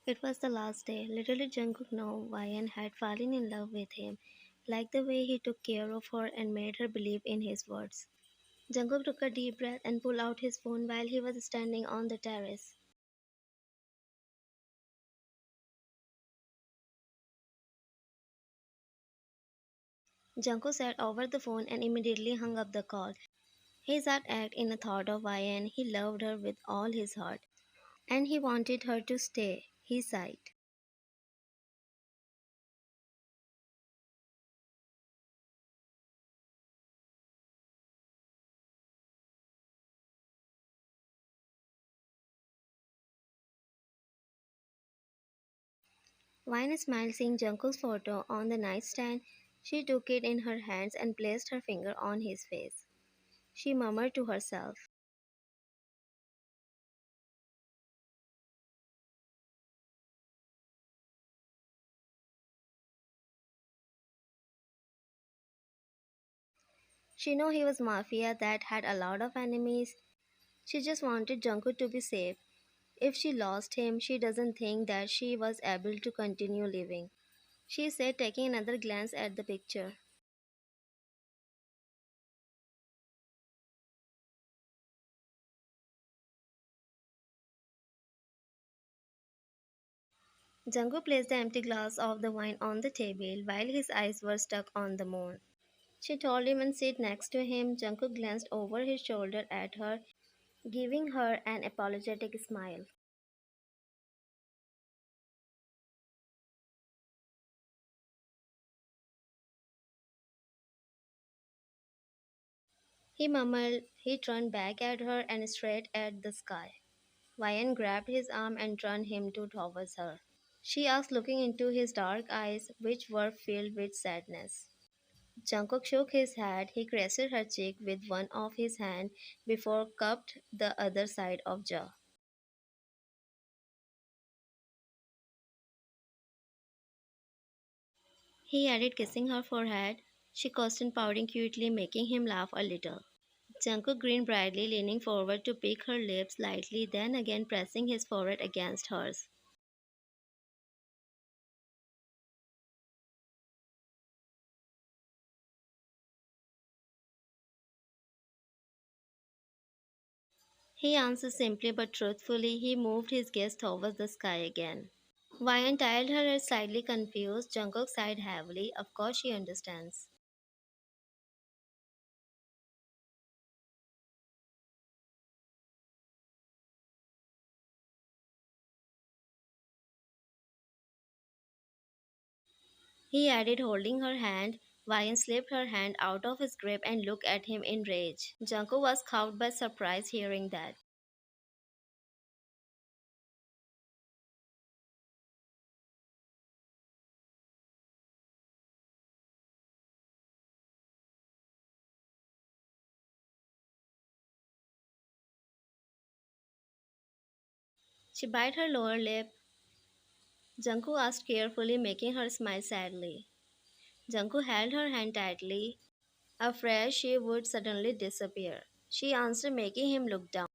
It was the last day. Little did Jungkook know Ryan had fallen in love with him, like the way he took care of her and made her believe in his words. Jungkook took a deep breath and pulled out his phone while he was standing on the terrace. Jungkook sat over the phone and immediately hung up the call. His heart ached in the thought of Ryan. He loved her with all his heart, and he wanted her to stay. He sighed. Ryan smiled seeing Jungkook's photo on the nightstand. She took it in her hands and placed her finger on his face. She murmured to herself. She knew he was Mafia that had a lot of enemies. She just wanted Jungkook to be safe. If she lost him, she doesn't think that she was able to continue living, she said, taking another glance at the picture. Jungkook placed the empty glass of the wine on the table while his eyes were stuck on the moon. She told him and sit next to him. Jungkook glanced over his shoulder at her, giving her an apologetic smile. He mumbled. He turned back at her and straight at the sky. Ryan grabbed his arm and turned him towards her. She asked, looking into his dark eyes, which were filled with sadness. Jungkook shook his head. He caressed her cheek with one of his hands before cupped the other side of jaw. He added, kissing her forehead. She questioned, pouting cutely, making him laugh a little. Jungkook grinned brightly, leaning forward to pick her lips lightly, then again pressing his forehead against hers. He answered simply but truthfully. He moved his gaze towards the sky again. Ryan tiled her head, slightly confused. Jungkook sighed heavily. Of course she understands. He added, holding her hand. Ryan slipped her hand out of his grip and looked at him in rage. Jungkook was caught by surprise hearing that. She bit her lower lip. Jungkook asked carefully, making her smile sadly. Jungkook held her hand tightly, afraid she would suddenly disappear. She answered, making him look down.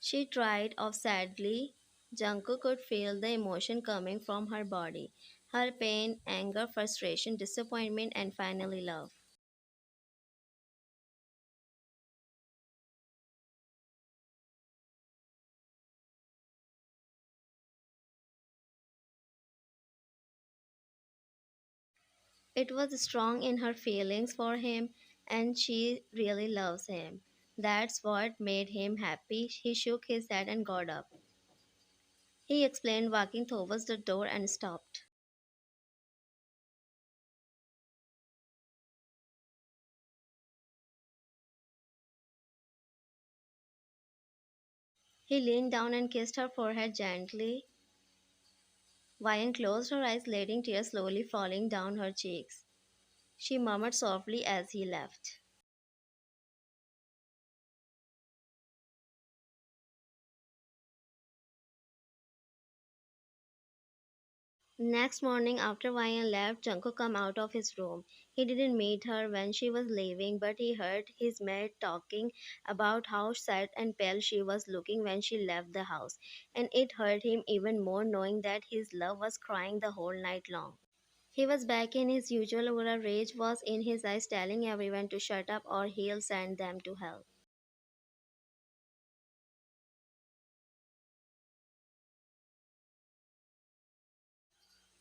She tried off sadly. Jungkook could feel the emotion coming from her body. Her pain, anger, frustration, disappointment, and finally love. It was strong in her feelings for him, and she really loves him. That's what made him happy. He shook his head and got up. He explained, walking towards the door and stopped. He leaned down and kissed her forehead gently. Vian closed her eyes, letting tears slowly falling down her cheeks. She murmured softly as he left. Next morning, after Ryan left, Jungkook came out of his room. He didn't meet her when she was leaving, but he heard his maid talking about how sad and pale she was looking when she left the house, and it hurt him even more knowing that his love was crying the whole night long. He was back in his usual aura, rage was in his eyes, telling everyone to shut up or he'll send them to hell.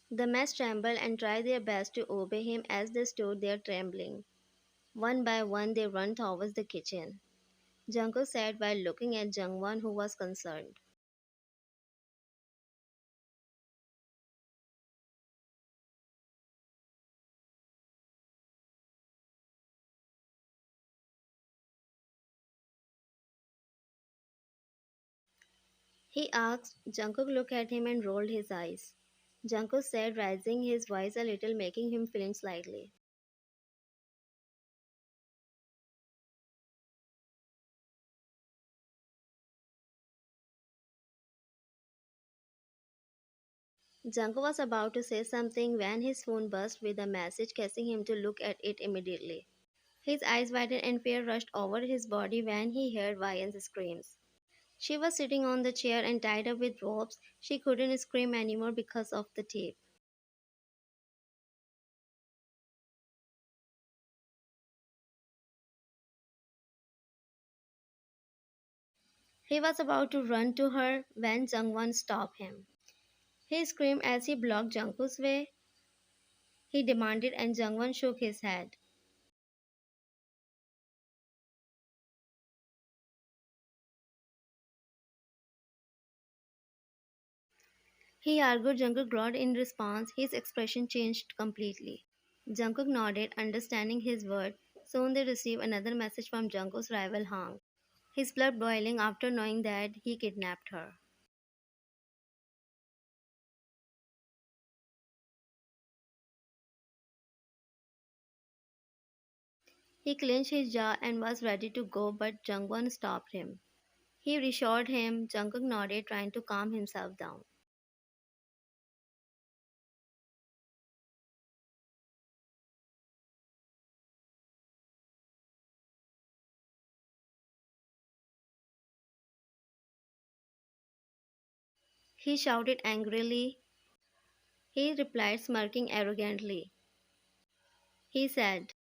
The men trembled and tried their best to obey him as they stood there trembling. One by one, they ran towards the kitchen. Jungkook sat while looking at Jungwon, who was concerned. He asked. Jungkook looked at him and rolled his eyes. Jungkook said, raising his voice a little, making him flinch slightly. Jungkook was about to say something when his phone buzzed with a message, causing him to look at it immediately. His eyes widened and fear rushed over his body when he heard Vian's screams. She was sitting on the chair and tied up with ropes. She couldn't scream anymore because of the tape. He was about to run to her when Jungwon stopped him. He screamed as he blocked Jungkook's way. He demanded and Jungwon shook his head. He argued. Jungkook growled in response. His expression changed completely. Jungkook nodded, understanding his word. Soon they received another message from Jungkook's rival Hang. His blood boiling after knowing that he kidnapped her. He clenched his jaw and was ready to go, but Jungwon stopped him. He reassured him. Jungkook nodded, trying to calm himself down. He shouted angrily. He replied, smirking arrogantly. He said,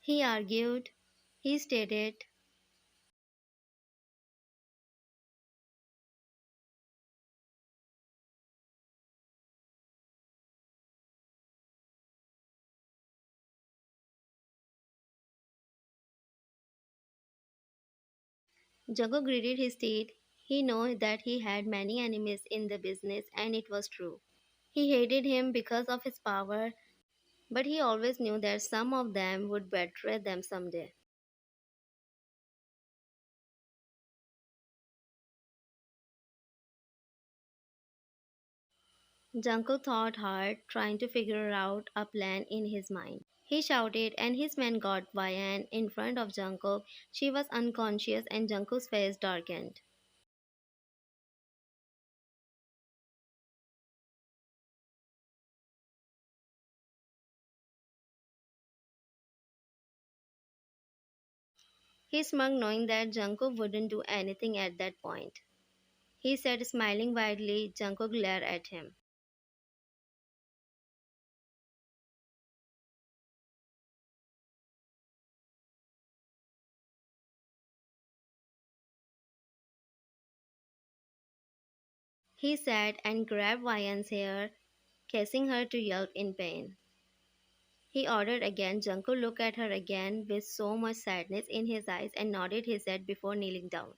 he argued, he stated, Jungkook gritted his teeth. He knew that he had many enemies in the business, and it was true. He hated him because of his power, but he always knew that some of them would betray them someday. Jungkook thought hard, trying to figure out a plan in his mind. He shouted, and his men got Vian in front of Jungkook. She was unconscious, and Jungkook's face darkened. He smirked, knowing that Jungkook wouldn't do anything at that point. He said, smiling widely. Jungkook glared at him. He sat and grabbed Vian's hair, causing her to yelp in pain. He ordered again. Jungkook looked at her again with so much sadness in his eyes and nodded his head before kneeling down.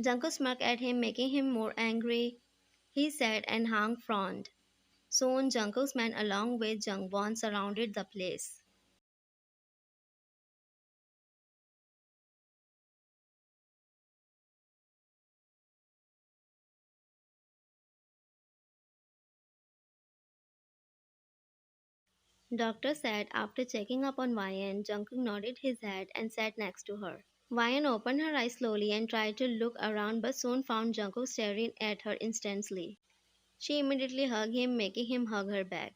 Jungkook smirked at him, making him more angry. He said, and Hang frowned. Soon Jungkook's men along with Jungwon surrounded the place. Doctor said after checking up on Ryan, Jungkook nodded his head and sat next to her. Ryan opened her eyes slowly and tried to look around but soon found Jungkook staring at her intensely. She immediately hugged him, making him hug her back.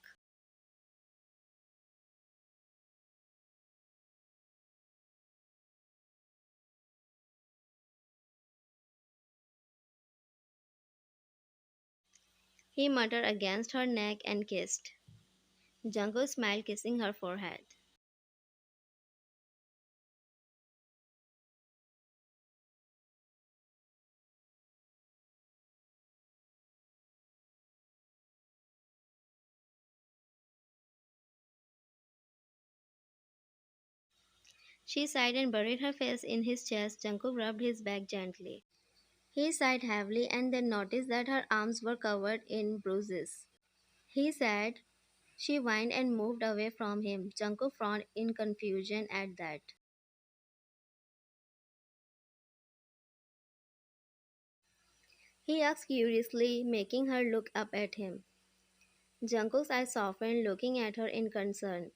He muttered against her neck and kissed. Jungkook smiled, kissing her forehead. She sighed and buried her face in his chest. Jungkook rubbed his back gently. He sighed heavily and then noticed that her arms were covered in bruises. He said, she whined and moved away from him. Jungkook frowned in confusion at that. He asked curiously, making her look up at him. Jungkook's eyes softened, looking at her in concern.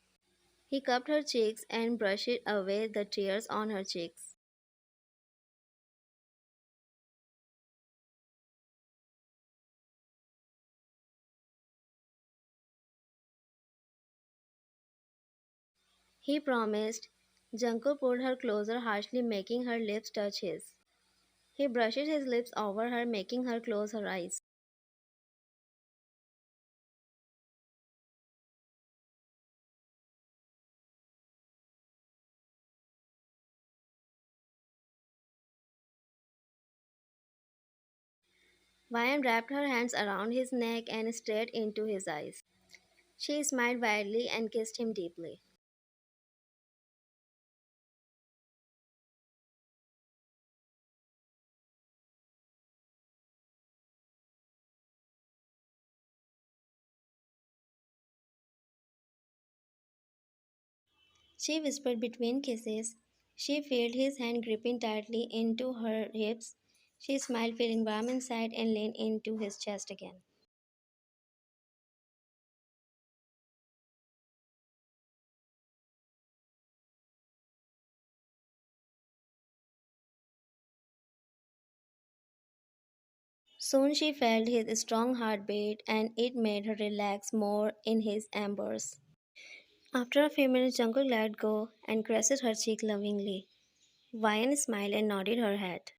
He cupped her cheeks and brushed away the tears on her cheeks. He promised. Jungkook pulled her closer harshly, making her lips touch his. He brushed his lips over her, making her close her eyes. Vian wrapped her hands around his neck and stared into his eyes. She smiled widely and kissed him deeply. She whispered between kisses. She felt his hand gripping tightly into her hips. She smiled, feeling warm inside, and leaned into his chest again. Soon she felt his strong heartbeat, and it made her relax more in his embrace. After a few minutes, Jungkook let go and caressed her cheek lovingly. Vian smiled and nodded her head.